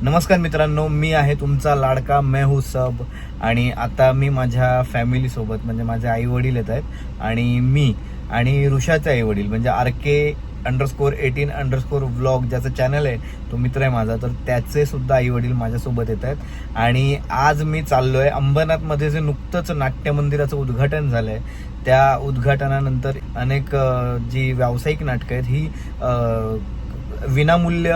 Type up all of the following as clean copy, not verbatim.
नमस्कार मित्रांनो, मी आहे तुमचा लाडका मैं हूं सब. आणि आता मी माझ्या फॅमिलीसोबत म्हणजे माझे आई वडील येत आहेत आणि मी आणि ऋषाचे आई वडील म्हणजे RK_18_व्लॉग ज्याचं चॅनल आहे, तो मित्र आहे माझा, तर त्याचे सुद्धा आई वडील माझ्यासोबत येत आहेत. आणि आज मी चाललोय अंबरनाथमध्ये जे नुकतंच नाट्य मंदिराचं उद्घाटन झालंय, त्या उद्घाटनानंतर अनेक जी व्यावसायिक नाटकं आहेत ही विनामूल्य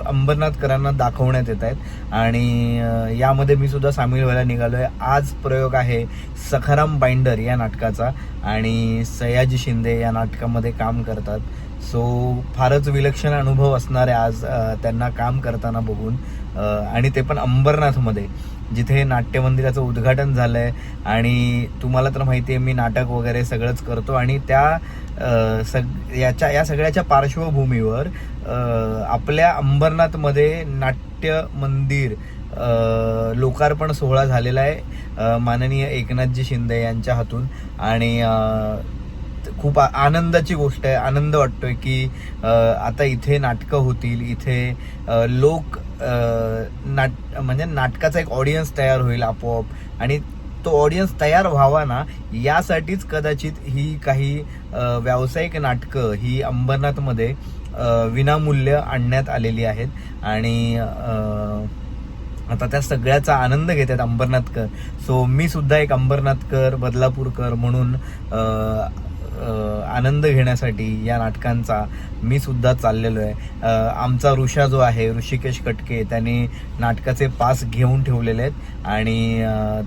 अंबरनाथकरांना दाखवण्यात येत आहेत. आणि यामध्ये मी सुद्धा सामील व्हायला निघालो आहे. आज प्रयोग आहे सखाराम बाइंडर या नाटकाचा आणि सयाजी शिंदे या नाटकामध्ये काम करतात. सो फारच विलक्षण अनुभव असणार आहे आज त्यांना काम करताना बघून. आणि ते पण अंबरनाथमध्ये, जिथे नाट्य मंदिराचं उद्घाटन झालं आहे. आणि तुम्हाला तर माहिती आहे मी नाटक वगैरे सगळंच करतो आणि त्या या सगळ्याच्या पार्श्वभूमीवर आपल्या अंबरनाथमध्ये नाट्य मंदिर लोकार्पण सोहळा झालेला आहे माननीय एकनाथजी शिंदे यांच्या हातून. आणि खूप आनंदाची गोष्ट आहे. आनंद वाटतोय की आता इथे नाटकं होतील, इथे लोक म्हणजे नाटकाचा एक ऑडियन्स तयार होईल आपोआप. आणि तो ऑडियन्स तयार व्हावा ना, यासाठीच कदाचित ही काही व्यावसायिक नाटकं ही अंबरनाथमध्ये विनामूल्य आणण्यात आलेली आहेत. आणि आता त्या सगळ्याचा आनंद घेतात अंबरनाथकर. सो मी सुद्धा एक अंबरनाथकर, बदलापूरकर म्हणून आनंद घेण्यासाठी या नाटकांचा मी सुद्धा चाललेलो आहे. आमचा ऋषा जो आहे, ऋषिकेश कटके, त्याने नाटकाचे पास घेऊन ठेवलेले आहेत आणि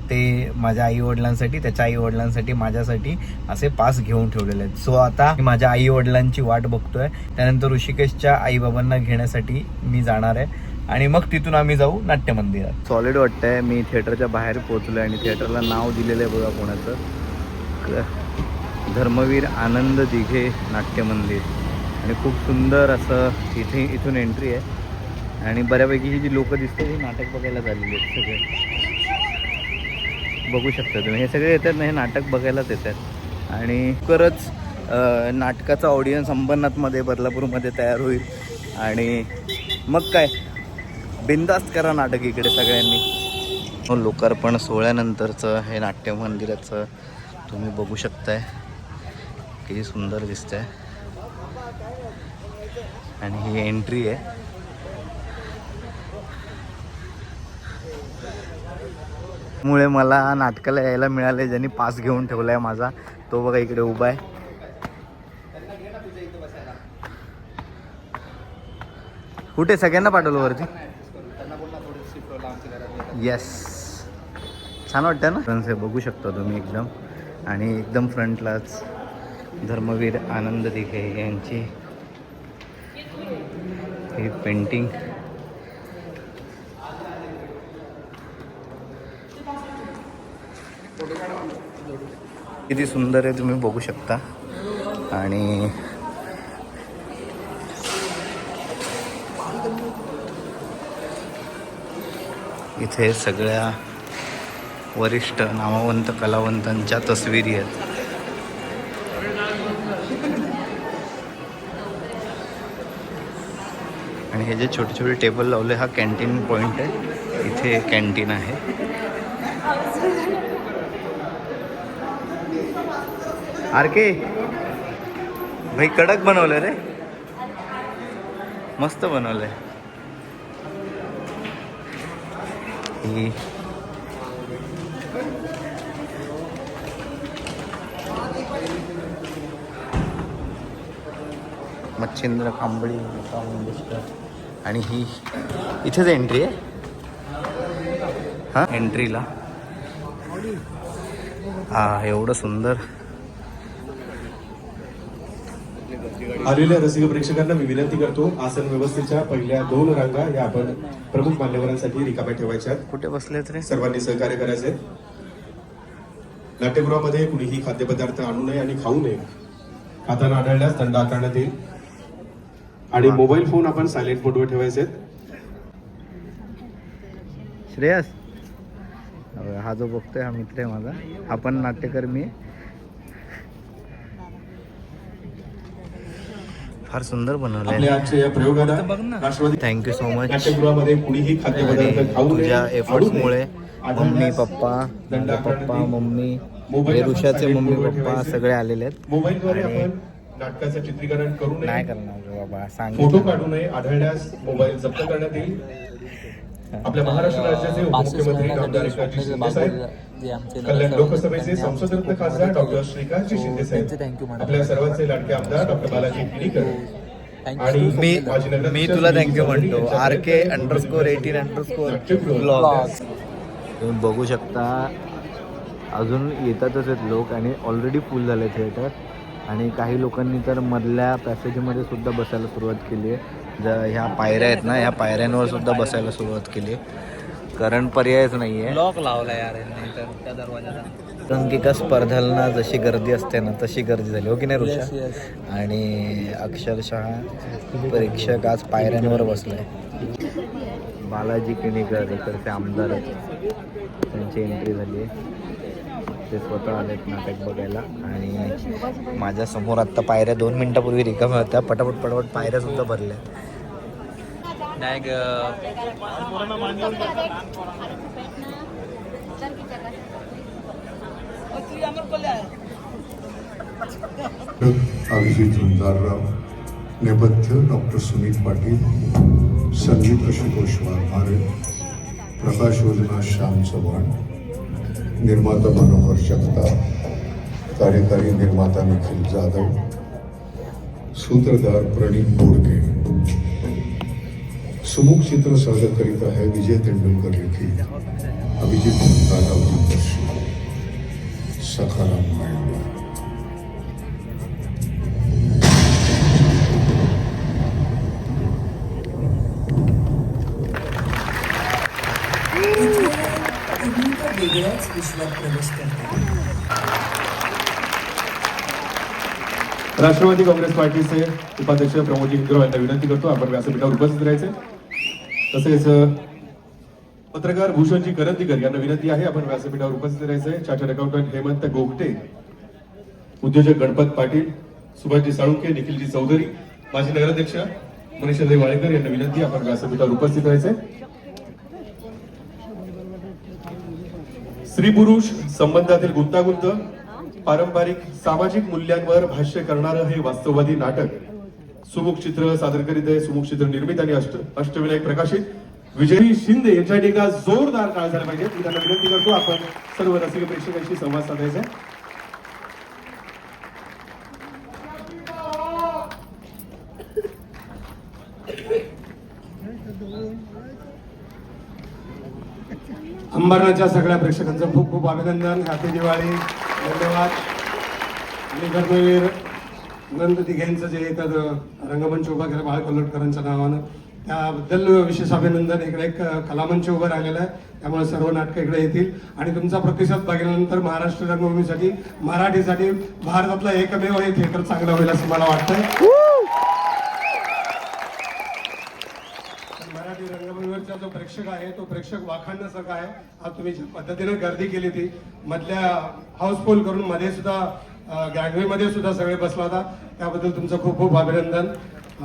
ते माझ्या आईवडिलांसाठी, त्याच्या आईवडिलांसाठी, माझ्यासाठी असे पास घेऊन ठेवलेले आहेत. सो आता माझ्या आईवडिलांची वाट बघतोय. त्यानंतर ऋषिकेशच्या आईबाबांना घेण्यासाठी मी जाणार आहे आणि मग तिथून आम्ही जाऊ नाट्य मंदिरात. सॉलिड वाटतंय. मी थिएटरच्या बाहेर पोहोचलोय आणि थिएटरला नाव दिलेलं आहे बघा कोणाचं, धर्मवीर आनंद दिघे नाट्य मंदिर. आणि खूप सुंदर असं इथून एंट्री आहे. आणि बऱ्यापैकी ही जी लोकं दिसते ही नाटक बघायला झालेली आहेत. सगळे बघू शकता तुम्ही, हे सगळे येतात ना, हे नाटक बघायलाच येतात. आणि लवकरच नाटकाचा ऑडियन्स अंबरनाथमध्ये, बदलापूरमध्ये तयार होईल. आणि मग काय, बिनधास्त करा नाटक इकडे सगळ्यांनी. लोकार्पण सोहळ्यानंतरचं हे नाट्य मंदिराचं तुम्ही बघू शकताय, किती सुंदर दिसतंय. आणि ही एंट्री आहे. मुळे मला नाटकाला यायला मिळाले. ज्यांनी पास घेऊन ठेवलाय माझा, तो बघा इकडे उभा आहे. कुठे सगळ्यांना पाठवलं वरती? येस, छान वाटतं ना. बघू शकता तुम्ही एकदम. आणि एकदम फ्रंटलाच धर्मवीर आनंद दिघे यांची ही पेंटिंग. किती सुंदर आहे तुम्ही बघू शकता. आणि इथे सगळ्या वरिष्ठ नामवंत कलावंतांच्या तस्वीरी आहेत. आणि हे जे छोटे छोटे टेबल लावले, हा कॅन्टीन पॉईंट आहे. इथे कॅन्टीन आहे. RK भाई कडक बनवलं रे, मस्त बनवलंय. ही मच्छिंद्र कांबळी आणि ही इथेच एंट्री आहे. हां, एंट्रीला एवढं सुंदर. आलेल्या रसिक प्रेक्षकांना मी विनंती करतो, आसन व्यवस्थेच्या पहिल्या 2 रांगा या आपण प्रमुख मान्यवरांसाठी रिकाम्या ठेवायच्या. कुठे बसलेत रे? सर्वांनी सहकार्य करायचे. नाट्यगृहामध्ये कुणीही खाद्यपदार्थ आणू नये आणि खाऊ नये. खाताना आढळल्यास दंड आकारण्यात येईल. आणि मोबाईल फोन आपण सायलेंट मोडवर ठेवायचे. श्रेयस, हा जो बघतोय हा मित्र आहे माझा, हा पण नाट्यकर्मी आहे. फार सुंदर बनवलंय. आपल्या आजच्या या प्रयोगाला राष्ट्रवादी थँक्यू सो मच. नाट्यगृहामध्ये कुणीही खाद्यपदार्थ खाऊ नये, तुझ्या आवडू एफर्ट्समुळे नये, मम्मी आढळल्यास पप्पा दंड माझे आकारण्यात पप्पा येईल. मम्मी मोबाईल रुषाचे आपण मम्मी silent पप्पा ठेवायचे. सगळे आलेले आहेत. मोबाईलद्वारे आणि आपण नाटकाचं चित्रीकरण करू नाही नये, करणार रे बाबा, फोटो सांगितलं. काढू नये, आढळल्यास मोबाईल जप्त करण्यात येईल. आपल्या महाराष्ट्र राज्याचे उपमुख्यमंत्री आमदार एकनाथजी शिंदे साहेब, कल्याण लोकसभेचे संसदरत्न खासदार डॉक्टर श्रीकांतजी शिंदे साहेब, आपल्या सर्वांचे लाडके आमदार डॉक्टर बालाजी किणीकर आणि माजी नगराध्यक्ष मी तुला सुनील थँक्यू चौधरी म्हणतो. यांच्या RK_18_ ब्लॉग्स तुम्ही बघू शकता. अजून येतातच आहेत लोक आणि ऑलरेडी फुल झाले थिएटर. आणि काही लोकांनी तर मधल्या पॅसेजमध्ये सुद्धा बसायला सुरुवात केली आहे. ह्या पायऱ्या आहेत ना, ह्या पायऱ्यांवर सुद्धा बसायला सुरुवात केली आहे, कारण पर्यायच नाही आहे. लॉक लावला यार यांनी तर त्या दरवाजाला. अंकिका स्पर्धांना जशी गर्दी असते ना तशी गर्दी झाली, हो की नाही ऋषा? Yes, yes. आणि अक्षरशः परीक्षक आज पायऱ्यांवर बसलाय. बालाजी किणीकर इकडचे आमदार आहेत, त्यांची एंट्री झाली आहे. ते स्वतः आलेत नाटक बघायला. आणि माझ्या समोर आत्ता पायऱ्या 2 मिनिटापूर्वी रिकाम्या होत्या. पटापट पटापट पायऱ्या सुद्धा भरल्या. अभिजित झुंजारराव, नेपथ्य डॉक्टर सुनील पाटील, संगीत आशुतोष वाघमारे, प्रकाश योजना श्याम चव्हाण, निर्माता मनोहर जगताप, कार्यकारी निर्माता निखिल जाधव, सूत्रधार प्रणीत बोडके. सुमुख चित्र सादर करीत आहे विजय तेंडुलकर लिखित अभिजित झुंजारराव दिग्दर्शित सखाराम बाइंडर. वेगळ्याच विश्वात प्रवेश करतात. राष्ट्रवादी काँग्रेस पार्टीचे उपाध्यक्ष प्रमोदजी हिंगराव यांना विनंती करतो आपण व्यासपीठावर उपस्थित राहायचे. तसेच पत्रकार भूषणजी करंदीकर यांना विनंती आहे आपण व्यासपीठावर उपस्थित राहायचे. चार्टर्ड अकाउंटंट हेमंत गोगटे, उद्योजक गणपत पाटील, सुभाषजी साळुंखे, निखिलजी चौधरी, माजी नगराध्यक्ष मनीषादेवी वाळेकर यांना विनंती आपण व्यासपीठावर उपस्थित राहायचे. स्त्री पुरुष संबंधातील गुंतागुंत, पारंपरिक सामाजिक मूल्यांवर भाष्य करणारं हे वास्तववादी नाटक सुमुख चित्र सादर करीत आहे. सुमुख चित्र निर्मित आणि अष्टविनायक प्रकाशित विजयी शिंदे यांच्यासाठी एकदा जोरदार टाळ झाला पाहिजे. मी त्यांना विनंती करतो आपण सर्व रसिक प्रेक्षकांशी संवाद साधायचा आहे. अंबरनाथच्या सगळ्या प्रेक्षकांचं खूप खूप अभिनंदन. हॅपी दिवाळी, धन्यवाद. आणि धर्मवीर नंद दिघेंचं जे इथं रंगमंच उभा केला बाळ कोल्हटकरांच्या नावानं, त्याबद्दल विशेष अभिनंदन. इकडे एक कलामंच उभं राहिलेला आहे, त्यामुळे सर्व नाटकं इकडे येतील. आणि तुमचा प्रतिसाद बघितल्यानंतर महाराष्ट्र रंगभूमीसाठी, मराठीसाठी भारतातला एकमेव हे थिएटर चांगलं होईल असं मला वाटतंय. मराठी रंगभूमीवरचा जो प्रेक्षक आहे तो प्रेक्षक वाखाणण्यासारखा आहे. आज तुम्ही ज्या पद्धतीने गर्दी केली ती मधल्या हाऊसफुल करून मध्ये सुद्धा गॅलरीमध्ये सुद्धा सगळे बसला होता, त्याबद्दल तुमचं खूप खूप अभिनंदन.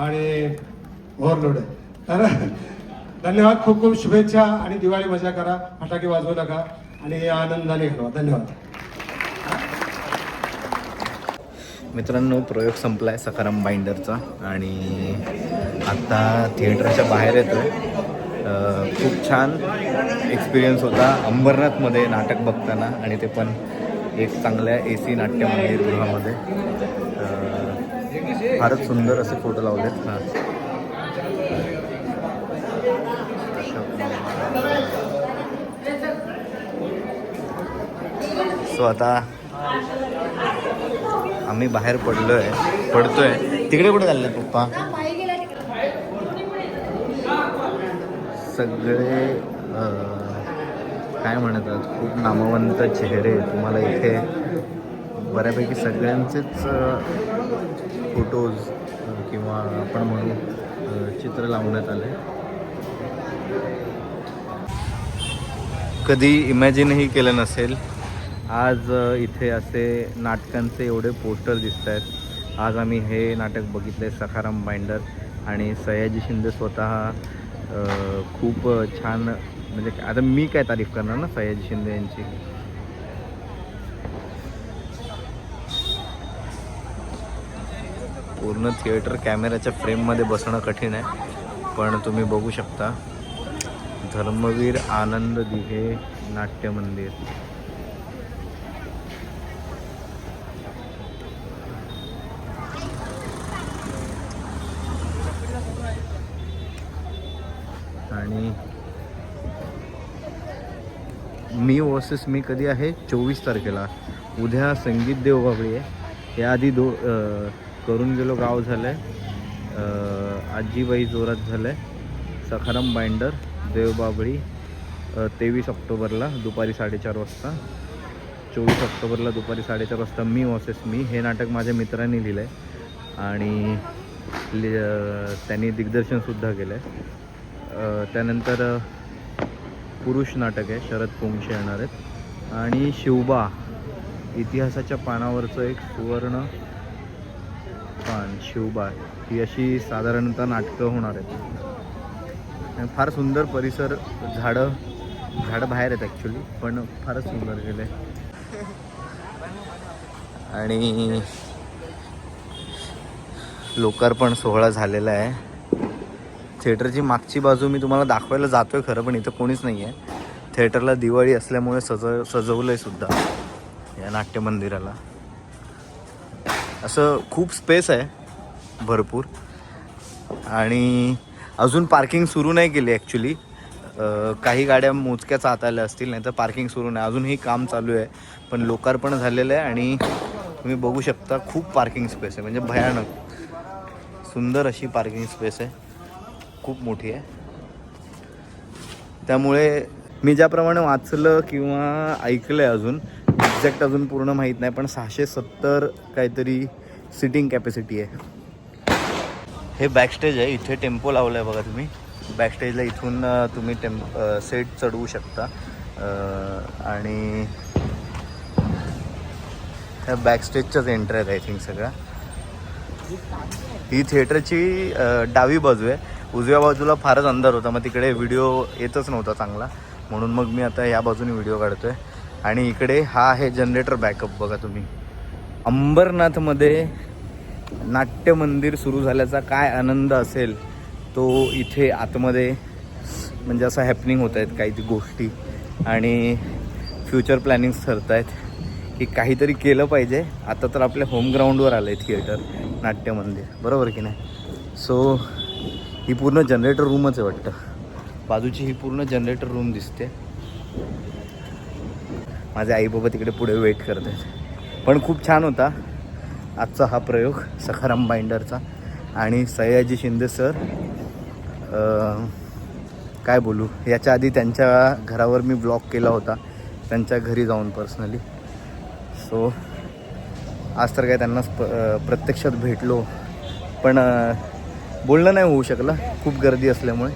आणि ओव्हरलोड आहे तर धन्यवाद. खूप खूप शुभेच्छा. आणि दिवाळी मजा करा, फटाके वाजवू नका आणि आनंदाने घालवा. धन्यवाद. मित्रांनो, प्रयोग संपलाय सखाराम बाइंडरचा आणि आत्ता थिएटरच्या बाहेर येतोय. खूप छान एक्सपिरियन्स होता अंबरनाथमध्ये नाटक बघताना, आणि ते पण एक चांगल्या AC नाट्य मंदिरगृहामध्ये. फारच सुंदर असे फोटो लावलेत. हां, सो आता आम्ही बाहेर पडतोय. तिकडे कुठे चालले पप्पा? सगळे काय म्हणतात, खूप नामवंत चेहरे तुम्हाला इथे बऱ्यापैकी सगळ्यांचेच फोटोज किंवा आपण म्हणू चित्र लावण्यात आले. कधी इमॅजिनही केलं नसेल आज इथे असे नाटकांचे एवढे पोस्टर दिसत आहेत. आज आम्ही हे नाटक बघितलं आहे, सखाराम बाइंडर. आणि सयाजी शिंदे स्वतः खूप छान, म्हणजे आता मी काय तारीफ करणार ना सयाजी शिंदे यांची. पूर्ण थिएटर कॅमेऱ्याच्या फ्रेममध्ये बसणं कठीण आहे, पण तुम्ही बघू शकता धर्मवीर आनंद दिघे नाट्य मंदिर. आणि मी वर्सेस मी कधी आहे 24 तारखेला. उद्या संगीत देवबाभळी आहे. याआधी करून गेलो गाव झालं आहे, आजीबाई जोरात झालं आहे, सखाराम बाइंडर देवबाभळी 23 ऑक्टोबरला दुपारी 4:30 वाजता. 24 ऑक्टोबरला दुपारी 4:30 वाजता मी वर्सेस मी. हे नाटक माझ्या मित्रांनी लिहिलं आहे आणि त्यांनी दिग्दर्शनसुद्धा केलं आहे. त्यानंतर पुरुष नाटक आहे, शरद पोंक्षे येणार आहेत. आणि शिवबा इतिहासाच्या पानावरचं एक सुवर्ण पान, शिवबा, ही अशी साधारणतः नाटकं होणार आहेत. फार सुंदर परिसर, झाडं बाहेर आहेत ॲक्च्युली, पण फारच सुंदर केलं आहे. आणि लोकार्पण सोहळा झालेला आहे. थिएटरची मागची बाजू मी तुम्हाला दाखवायला जातो आहे खरं, पण इथं कोणीच नाही आहे. थिएटरला दिवाळी असल्यामुळे सजवलं आहे सुद्धा या नाट्य मंदिराला. असं खूप स्पेस आहे भरपूर. आणि अजून पार्किंग सुरू नाही केली ॲक्च्युली. काही गाड्या मोजक्याच आत आल्या असतील, नाही तर पार्किंग सुरू नाही. अजूनही काम चालू आहे, पण लोकार्पण झालेलं आहे. आणि तुम्ही बघू शकता खूप पार्किंग स्पेस आहे, म्हणजे भयानक सुंदर अशी पार्किंग स्पेस आहे, खूप मोठी आहे. त्यामुळे मी ज्याप्रमाणे वाचलं किंवा ऐकलं आहे, अजून एक्झॅक्ट अजून पूर्ण माहीत नाही, पण 670 काहीतरी सिटिंग कॅपॅसिटी आहे. हे बॅकस्टेज आहे, इथे टेम्पो लावला आहे बघा तुम्ही. बॅकस्टेजला इथून तुम्ही सेट चढवू शकता. आणि ह्या बॅकस्टेजच्याच एंट्री आहेत आय थिंक सगळ्या. ही थिएटरची डावी बाजू आहे. उजव्या बाजूला फारच अंधार होता, मग तिकडे व्हिडिओ येतच नव्हता चांगला, म्हणून मग मी आता या बाजूने व्हिडिओ काढतो आहे. आणि इकडे हा आहे जनरेटर बॅकअप बघा तुम्ही. अंबरनाथमध्ये नाट्य मंदिर सुरू झाल्याचा काय आनंद असेल तो इथे आतमध्ये, म्हणजे असं हॅपनिंग होत आहेत काही गोष्टी. आणि फ्युचर प्लॅनिंग्स ठरत आहेत की काहीतरी केलं पाहिजे. आता तर आपल्या होम ग्राउंडवर आलं आहे थिएटर नाट्य मंदिर, बरोबर की नाही. सो ही पूर्ण जनरेटर रूमच आहे वाटतं. बाजूची ही पूर्ण जनरेटर रूम दिसते. माझे आई बाबा तिकडे पुढे वेट करत आहेत. पण खूप छान होता आजचा हा प्रयोग सखाराम बाइंडरचा. आणि सयाजी शिंदे सर, काय बोलू, याच्या आधी त्यांच्या घरावर मी ब्लॉग केला होता, त्यांच्या घरी जाऊन पर्सनली. सो आज तर काय त्यांना प्रत्यक्षात भेटलो, पण बोलणं नाही होऊ शकलं, खूप गर्दी असल्यामुळे.